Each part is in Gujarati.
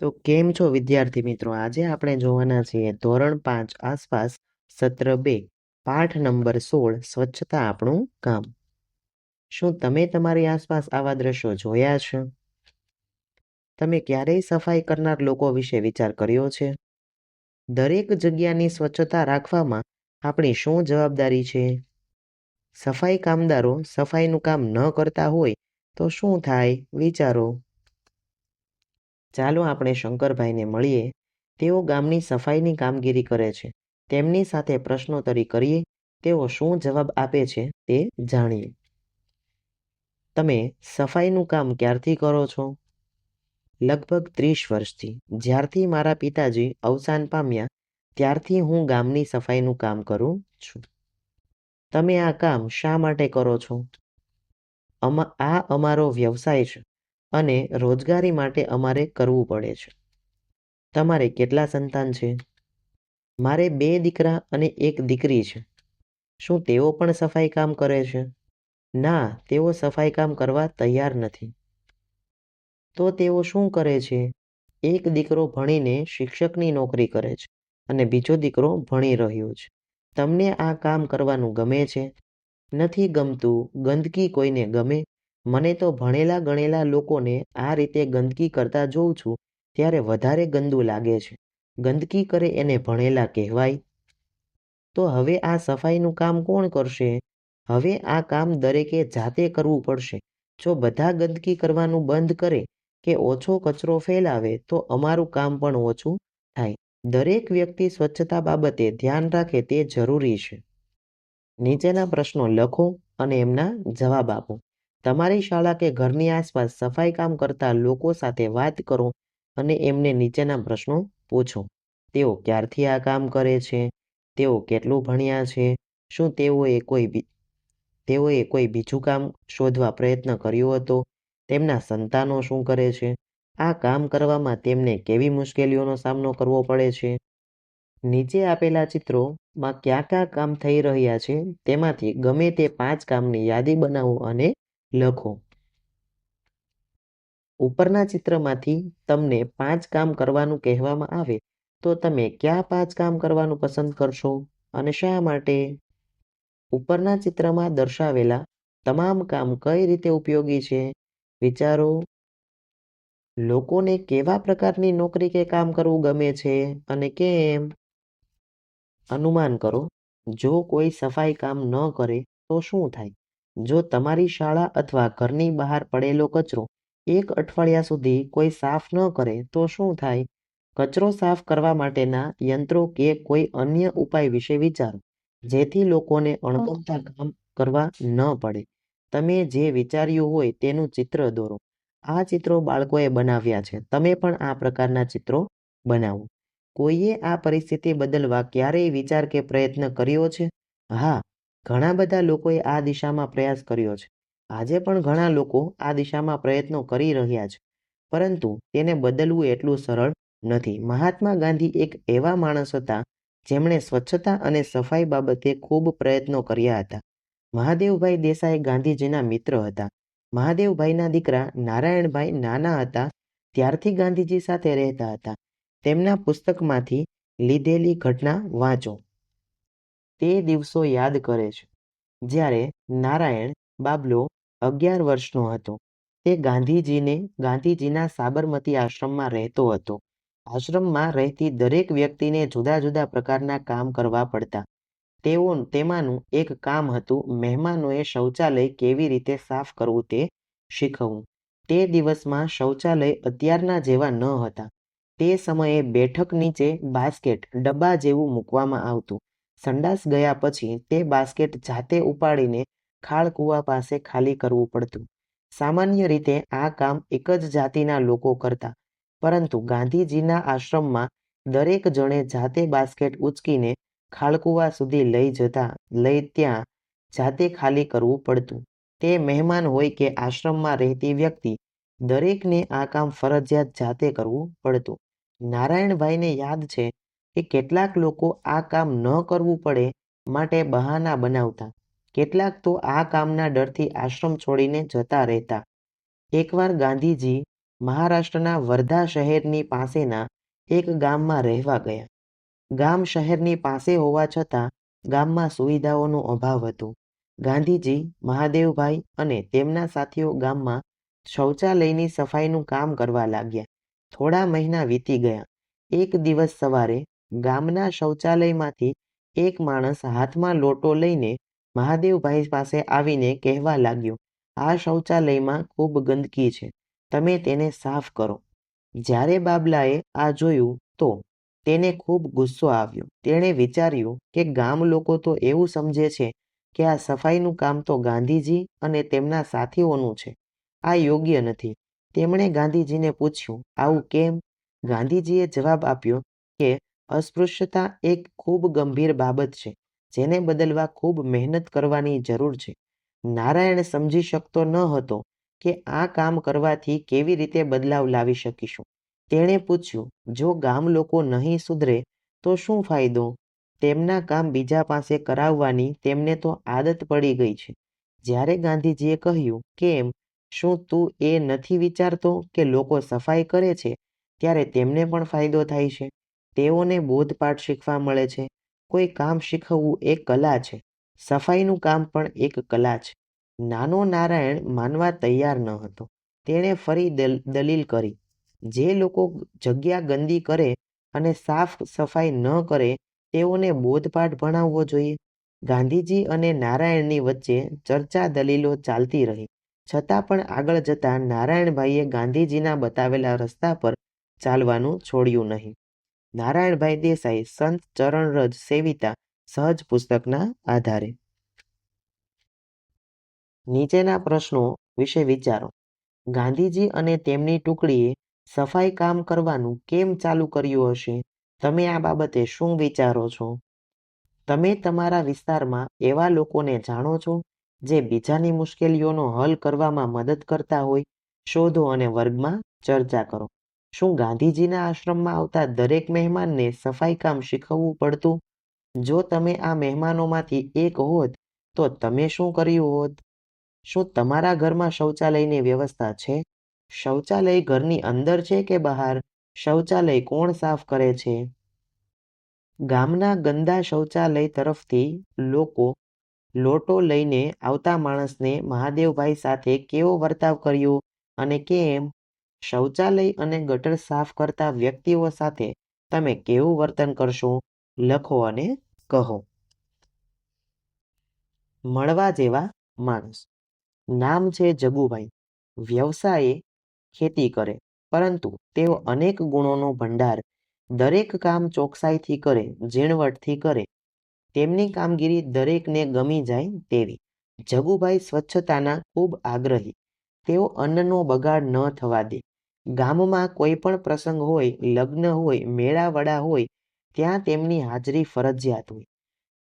તો કેમ છો વિદ્યાર્થી મિત્રો? આજે આપણે જોવાના છીએ ધોરણ 5 આસપાસ સત્ર 2 પાઠ નંબર 16 સ્વચ્છતા આપણું કામ. શું તમે તમારી આસપાસ આવા દ્રશ્યો જોયા છે? તમે ક્યારેય સફાઈ કરનાર લોકો વિશે વિચાર કર્યો છે? દરેક જગ્યાની સ્વચ્છતા રાખવામાં આપણી શું જવાબદારી છે? સફાઈ કામદારો સફાઈનું કામ ન કરતા હોય તો શું થાય? વિચારો. ચાલો આપણે શંકરભાઈને મળીએ. તેઓ ગામની સફાઈની કામગીરી કરે છે. તેમની સાથે પ્રશ્નોત્તરી કરીએ. તેઓ શું જવાબ આપે છે તે જાણીએ. તમે સફાઈનું કામ ક્યારથી કરો છો? લગભગ 30 વર્ષથી. જ્યારથી મારા પિતાજી અવસાન પામ્યા ત્યારથી હું ગામની સફાઈનું કામ કરું છું. તમે આ કામ શા માટે કરો છો? આ અમારો વ્યવસાય છે અને રોજગારી માટે અમારે કરવું પડે છે. તમારે કેટલા સંતાન છે? મારે 2 દીકરા અને 1 દીકરી છે. શું તેઓ પણ સફાઈ કામ કરે છે? ના, તેઓ સફાઈ કામ કરવા તૈયાર નથી. તો તેઓ શું કરે છે? એક દીકરો ભણીને શિક્ષકની નોકરી કરે છે અને બીજો દીકરો ભણી રહ્યો છે. તમને આ કામ કરવાનું ગમે છે? નથી ગમતું. ગંદકી કોઈને ગમે? મને તો ભણેલા ગણેલા લોકોને આ રીતે ગંદકી કરતા જોઉં છું ત્યારે વધારે ગંદુ લાગે છે. ગંદકી કરે એને ભણેલા કહેવાય? તો હવે આ સફાઈનું કામ કોણ કરશે? હવે આ કામ દરેકે જાતે કરવું પડશે. જો બધા ગંદકી કરવાનું બંધ કરે કે ઓછો કચરો ફેલાવે તો અમારું કામ પણ ઓછું થાય. દરેક વ્યક્તિ સ્વચ્છતા બાબતે ધ્યાન રાખે તે જરૂરી છે. નીચેના પ્રશ્નો લખો અને એમના જવાબ આપો. તમારી શાળા કે ઘરની આસપાસ સફાઈ કામ કરતા લોકો સાથે વાત કરો અને એમને નીચેના પ્રશ્નો પૂછો. તેઓ ક્યારથી આ કામ કરે છે? તેઓ કેટલું ભણ્યા છે? શું તેઓએ કોઈ બીજું કામ શોધવા પ્રયત્ન કર્યો હતો? તેમના સંતાનો શું કરે છે? આ કામ કરવામાં તેમને કેવી મુશ્કેલીઓનો સામનો કરવો પડે છે? નીચે આપેલા ચિત્રોમાં કયા કયા કામ થઈ રહ્યા છે તેમાંથી ગમે તે 5 કામની યાદી બનાવો અને લખો. ઉપરના ચિત્રમાંથી તમને 5 કામ કરવાનું કહેવામાં આવે તો તમે કયા 5 કામ કરવાનું પસંદ કરશો અને શા માટે? ઉપરના ચિત્રમાં દર્શાવેલા તમામ કામ કઈ રીતે ઉપયોગી છે? વિચારો. લોકોને કેવા પ્રકારની નોકરી કે કામ કરવું ગમે છે અને કેમ? અનુમાન કરો. જો કોઈ સફાઈ કામ ન કરે તો શું થાય? જો તમારી શાળા અથવા ઘરની બહાર પડેલો કચરો 1 અઠવાડિયા સુધી કોઈ સાફ ન કરે તો શું થાય? કચરો સાફ કરવા માટેના યંત્રો કે કોઈ અન્ય ઉપાય વિશે વિચારો જેથી લોકોને અણગમતા કામ કરવા ન પડે. તમે જે વિચાર્યું હોય તેનું ચિત્ર દોરો. આ ચિત્રો બાળકોએ બનાવ્યા છે. તમે પણ આ પ્રકારના ચિત્રો બનાવો. કોઈએ આ પરિસ્થિતિ બદલવા ક્યારેય વિચાર કે પ્રયત્ન કર્યો છે? હા, ઘણા બધા લોકોએ આ દિશામાં પ્રયાસ કર્યો છે. આજે પણ ઘણા લોકો આ દિશામાં પ્રયત્નો કરી રહ્યા છે. પરંતુ તેને બદલવું એટલું સરળ નથી. મહાત્મા ગાંધી એક એવા માણસ હતા જેમણે સ્વચ્છતા અને સફાઈ બાબતે ખૂબ પ્રયત્નો કર્યા હતા. મહાદેવભાઈ દેસાઈ ગાંધીજીના મિત્ર હતા. મહાદેવભાઈના દીકરા નારાયણભાઈ નાના હતા ત્યારથી ગાંધીજી સાથે રહેતા હતા. તેમના પુસ્તકમાંથી લીધેલી ઘટના વાંચો. તે દિવસો યાદ કરે છે જ્યારે નારાયણ બાબલો 11 વર્ષનો હતો. તે ગાંધીજીના સાબરમતી આશ્રમમાં રહેતો હતો. આશ્રમમાં રહેતી દરેક વ્યક્તિને જુદા જુદા પ્રકારના કામ કરવા પડતા. તેમાંનું એક કામ હતું મહેમાનોએ શૌચાલય કેવી રીતે સાફ કરવું તે શીખવવું. તે દિવસમાં શૌચાલય અત્યારના જેવા ન હતા. તે સમયે બેઠક નીચે બાસ્કેટ ડબ્બા જેવું મૂકવામાં આવતું. સંડાસ ગયા પછી તે બાસ્કેટ જાતે ઉપાડીને ખાળકૂવા પાસે ખાલી કરવું પડતું. સામાન્ય રીતે આ કામ એક જ જાતિના લોકો કરતા. પરંતુ ગાંધીજીના આશ્રમમાં દરેક જણે જાતે બાસ્કેટ ઉચકીને ખાળકૂવા સુધી લઈ ત્યાં જાતે ખાલી કરવું પડતું. તે મહેમાન હોય કે આશ્રમમાં રહેતી વ્યક્તિ દરેકને આ કામ ફરજિયાત જાતે કરવું પડતું. નારાયણભાઈને યાદ છે કે કેટલાક લોકો આ કામ ન કરવું પડે માટે બહાના બનાવતા. કેટલાક તો આ કામના ડરથી આશ્રમ છોડીને જતા રહેતા. એકવાર ગાંધીજી મહારાષ્ટ્રના વર્ધા શહેરની પાસેના એક ગામમાં રહેવા ગયા. ગામ શહેરની પાસે હોવા છતાં ગામમાં સુવિધાઓનો અભાવ હતો. ગાંધીજી, મહાદેવભાઈ અને તેમના સાથીઓ ગામમાં શૌચાલયની સફાઈનું કામ કરવા લાગ્યા. થોડા મહિના વીતી ગયા. એક દિવસ સવારે ગામના શૌચાલયમાંથી એક માણસ હાથમાં લોટો લઈને મહાદેવભાઈ પાસે આવીને કહેવા લાગ્યો, આ શૌચાલયમાં ખૂબ ગંદકી છે, તમે તેને સાફ કરો. જ્યારે બાબલાએ આ જોયું તો તેને ખૂબ ગુસ્સો આવ્યો. તેણે વિચાર્યું કે ગામ લોકો તો એવું સમજે છે કે આ સફાઈનું કામ તો ગાંધીજી અને તેમના સાથીઓનું છે. આ યોગ્ય નથી. તેમણે ગાંધીજીને પૂછ્યું, આવું કેમ? ગાંધીજીએ જવાબ આપ્યો કે અસ્પૃશ્યતા એક ખૂબ ગંભીર બાબત છે, જેને બદલવા ખૂબ મહેનત કરવાની જરૂર છે. નારાયણ સમજી શકતો ન હતો કે આ કામ કરવાથી કેવી રીતે બદલાવ લાવી શકીશું. તેણે પૂછ્યું, જો ગામ લોકો નહીં સુધરે તો શું ફાયદો? તેમના કામ બીજા પાસે કરાવવાની તેમને તો આદત પડી ગઈ છે. જ્યારે ગાંધીજીએ કહ્યું, કેમ? શું તું એ નથી વિચારતો કે લોકો સફાઈ કરે છે ત્યારે તેમને પણ ફાયદો થાય છે? તેઓને બોધપાઠ શીખવા મળે છે. કોઈ કામ શીખવવું એ કલા છે. સફાઈનું કામ પણ એક કલા છે. નાનો નારાયણ માનવા તૈયાર ન હતો. તેણે ફરી દલીલ કરી, જે લોકો જગ્યા ગંદી કરે અને સાફ સફાઈ ન કરે તેઓને બોધપાઠ ભણાવવો જોઈએ. ગાંધીજી અને નારાયણની વચ્ચે ચર્ચા દલીલો ચાલતી રહી. છતાં પણ આગળ જતા નારાયણભાઈએ ગાંધીજીના બતાવેલા રસ્તા પર ચાલવાનું છોડ્યું નહીં. નારાયણભાઈ દેસાઈ, સંત ચરણરજ સેવિતા સહજ પુસ્તકના આધારે. નીચેના પ્રશ્નો વિશે વિચારો. ગાંધીજી અને તેમની ટુકડીએ સફાઈ કામ કરવાનું કેમ ચાલુ કર્યું હશે? તમે આ બાબતે શું વિચારો છો? તમે તમારા વિસ્તારમાં એવા લોકોને જાણો છો જે બીજાની મુશ્કેલીઓનો હલ કરવામાં મદદ કરતા હોય? શોધો અને વર્ગમાં ચર્ચા કરો. શું ગાંધીજીના આશ્રમમાં આવતા દરેક મહેમાનને સફાઈ કામ શીખવવું પડતું? જો તમે આ મહેમાનોમાંથી એક હોત તો તમે શું કર્યું હોત? શું તમારા ઘરમાં શૌચાલયની વ્યવસ્થા છે? શૌચાલય ઘરની અંદર છે કે બહાર? શૌચાલય કોણ સાફ કરે છે? ગામના ગંદા શૌચાલય તરફથી લોકો લોટો લઈને આવતા માણસને મહાદેવભાઈ સાથે કેવો વર્તાવ કર્યો અને કેમ? શૌચાલય અને ગટર સાફ કરતા વ્યક્તિઓ સાથે તમે કેવું વર્તન કરશો? લખો અને કહો. મળવા જેવા માણસ. નામ છે જગુભાઈ. વ્યવસાયે ખેતી કરે, પરંતુ તેઓ અનેક ગુણોનો ભંડાર. દરેક કામ ચોકસાઈથી કરે, ઝીણવટથી કરે. તેમની કામગીરી દરેકને ગમી જાય તેવી. જગુભાઈ સ્વચ્છતાના ખૂબ આગ્રહી. તેઓ અન્નનો બગાડ ન થવા દે. ગામમાં કોઈ પણ પ્રસંગ હોય, લગ્ન હોય, મેળાવડા હોય, ત્યાં તેમની હાજરી ફરજિયાત હોય.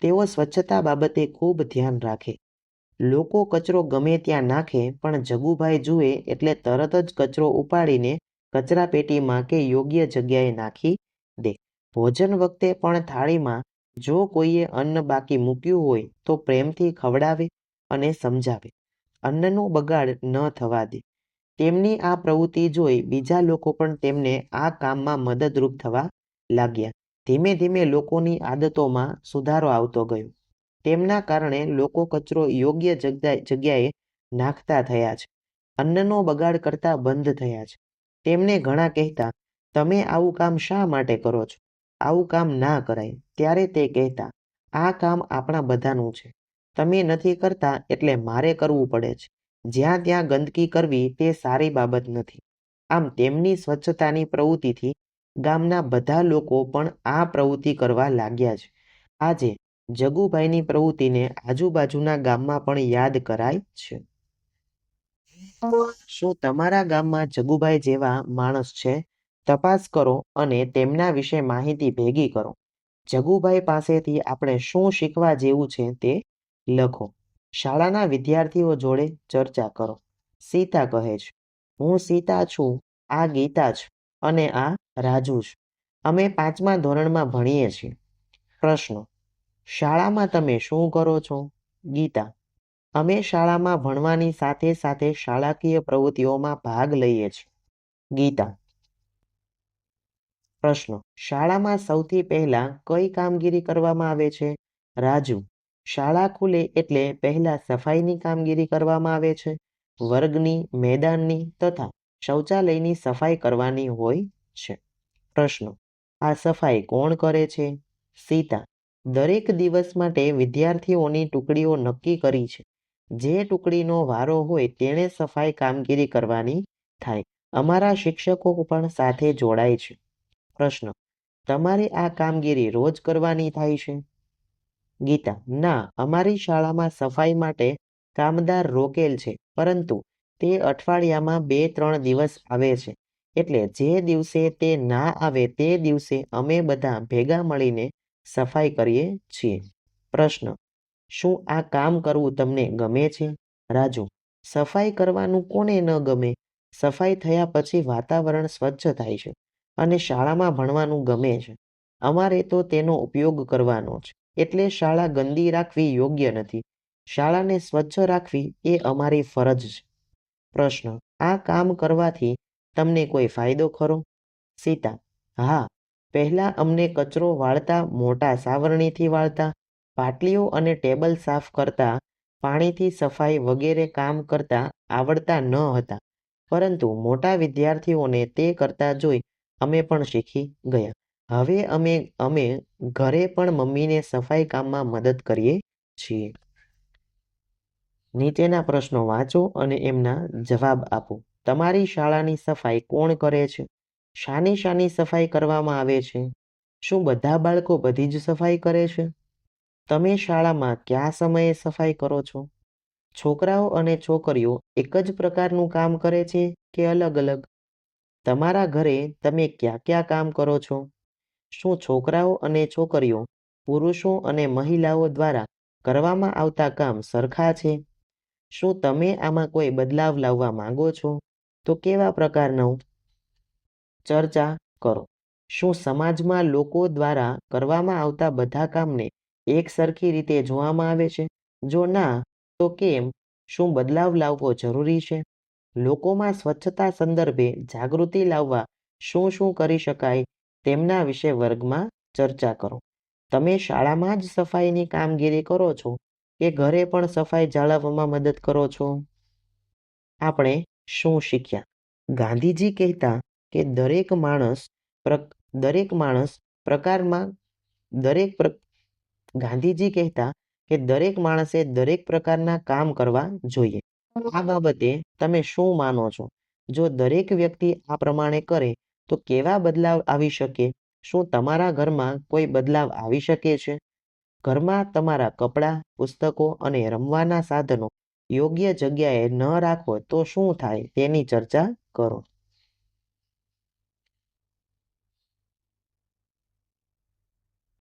તેઓ સ્વચ્છતા બાબતે ખૂબ ધ્યાન રાખે. લોકો કચરો ગમે ત્યાં નાખે પણ જગુભાઈ જુએ એટલે તરત જ કચરો ઉપાડીને કચરાપેટીમાં કે યોગ્ય જગ્યાએ નાખી દે. ભોજન વખતે પણ થાળીમાં જો કોઈએ અન્ન બાકી મૂક્યું હોય તો પ્રેમથી ખવડાવે અને સમજાવે. અન્નનો બગાડ ન થવા દે. તેમની આ પ્રવૃત્તિ જોઈ બીજા લોકો પણ તેમને આ કામમાં મદદરૂપ થવા લાગ્યા. ધીમે ધીમે લોકોની આદતોમાં સુધારો આવતો ગયો. તેમના કારણે લોકો કચરો યોગ્ય જગ્યાએ નાખતા થયા છે. અન્નનો બગાડ કરતા બંધ થયા છે. તેમને ઘણા કહેતા, તમે આવું કામ શા માટે કરો છો? આવું કામ ના કરાય. ત્યારે તે કહેતા, આ કામ આપણા બધાનું છે. તમે નથી કરતા એટલે મારે કરવું પડે છે. જ્યાં ત્યાં ગંદકી કરવી તે સારી બાબત નથી. આમ તેમની સ્વચ્છતાની પ્રવૃત્તિથી ગામના બધા લોકો પણ આ પ્રવૃત્તિ કરવા લાગ્યા છે. આજે જગુભાઈની પ્રવૃત્તિને આજુબાજુના ગામમાં પણ યાદ કરાય છે. શું તમારા ગામમાં જગુભાઈ જેવા માણસ છે? તપાસ કરો અને તેમના વિશે માહિતી ભેગી કરો. જગુભાઈ પાસેથી આપણે શું શીખવા જેવું છે તે લખો. શાળાના વિદ્યાર્થીઓ જોડે ચર્ચા કરો. સીતા કહે છે, હું સીતા છું, આ ગીતા છે અને આ રાજુ છે. અમે 5મા ધોરણમાં ભણીએ છીએ. પ્રશ્નો. શાળામાં તમે શું કરો છો? ગીતા. અમે શાળામાં ભણવાની સાથે સાથે શાળાકીય પ્રવૃત્તિઓમાં ભાગ લઈએ છીએ. ગીતા. પ્રશ્ન: શાળામાં સૌથી પહેલા કઈ કામગીરી કરવામાં આવે છે? રાજુ: શાળા ખુલે એટલે પહેલા સફાઈની કામગીરી કરવામાં આવે છે. વર્ગની, મેદાનની તથા શૌચાલયની સફાઈ કરવાની હોય છે. પ્રશ્ન: આ સફાઈ કોણ કરે છે? સીતા: દરેક દિવસ માટે વિદ્યાર્થીઓની ટુકડીઓ નક્કી કરી છે. જે ટુકડીનો વારો હોય તેણે સફાઈ કામગીરી કરવાની થાય. અમારા શિક્ષકો પણ સાથે જોડાય છે. પ્રશ્ન: તમારે આ કામગીરી રોજ કરવાની થાય છે? ગીતા: ના, અમારી શાળામાં સફાઈ માટે કામદાર રોકેલ છે, પરંતુ તે અઠવાડિયામાં 2-3 દિવસ આવે છે. એટલે જે દિવસે તે ના આવે તે દિવસે અમે બધા ભેગા મળીને સફાઈ કરીએ છીએ. પ્રશ્ન: શું આ કામ કરવું તમને ગમે છે? રાજુ: સફાઈ કરવાનું કોને ન ગમે? સફાઈ થયા પછી વાતાવરણ સ્વચ્છ થાય છે અને શાળામાં ભણવાનું ગમે છે. અમારે તો તેનો ઉપયોગ કરવાનો છે, એટલે શાળા ગંદી રાખવી યોગ્ય નથી. શાળાને સ્વચ્છ રાખવી એ અમારી ફરજ છે. પ્રશ્ન: આ કામ કરવાથી તમને કોઈ ફાયદો ખરો? સીતા: હા, પહેલા અમને કચરો વાળતા મોટા સાવરણીથી વાળતા, પાટલીઓ અને ટેબલ સાફ કરતા, પાણીથી સફાઈ વગેરે કામ કરતા આવડતા ન હતા, પરંતુ મોટા વિદ્યાર્થીઓને તે કરતા જોઈ અમે પણ શીખી ગયા. હવે અમે ઘરે પણ મમ્મીને સફાઈ કામમાં મદદ કરીએ છીએ. નીચેના પ્રશ્નો વાંચો અને એમના જવાબ આપો. તમારી શાળાની સફાઈ કોણ કરે છે? શાની શાની સફાઈ કરવામાં આવે છે? શું બધા બાળકો બધી જ સફાઈ કરે છે? તમે શાળામાં કયા સમયે સફાઈ કરો છો? છોકરાઓ અને છોકરીઓ એક જ પ્રકારનું કામ કરે છે કે અલગ અલગ? તમારા ઘરે તમે કયા કયા કામ કરો છો? શું છોકરાઓ અને છોકરીઓ, પુરુષો અને મહિલાઓ દ્વારા કરવામાં આવતા કામ સરખા છે? શું તમે આમાં કોઈ બદલાવ લાવવા માંગો છો? તો કેવા પ્રકારનો? ચર્ચા કરો. શું સમાજમાં લોકો દ્વારા કરવામાં આવતા બધા કામને એક સરખી રીતે જોવામાં આવે છે? જો ના, તો કેમ? શું બદલાવ લાવવો જરૂરી છે? લોકોમાં સ્વચ્છતા સંદર્ભે જાગૃતિ લાવવા શું શું કરી શકાય તેમના વિશે વર્ગમાં ચર્ચા કરો. તમે શાળામાં જ સફાઈની કામગીરી કરો છો કે ઘરે પણ સફાઈ જાળવવામાં મદદ કરો છો? આપણે શું શીખ્યા? ગાંધીજી કહેતા કે ગાંધીજી કહેતા કે દરેક માણસે દરેક પ્રકારના કામ કરવા જોઈએ. આ બાબતે તમે શું માનો છો? જો દરેક વ્યક્તિ આ પ્રમાણે કરે તો કેવા બદલાવ આવી શકે? શું તમારા ઘરમાં કોઈ બદલાવ આવી શકે છે? ઘરમાં તમારા કપડાં, પુસ્તકો અને રમવાના સાધનો યોગ્ય જગ્યાએ ન રાખો તો શું થાય તેની ચર્ચા કરો.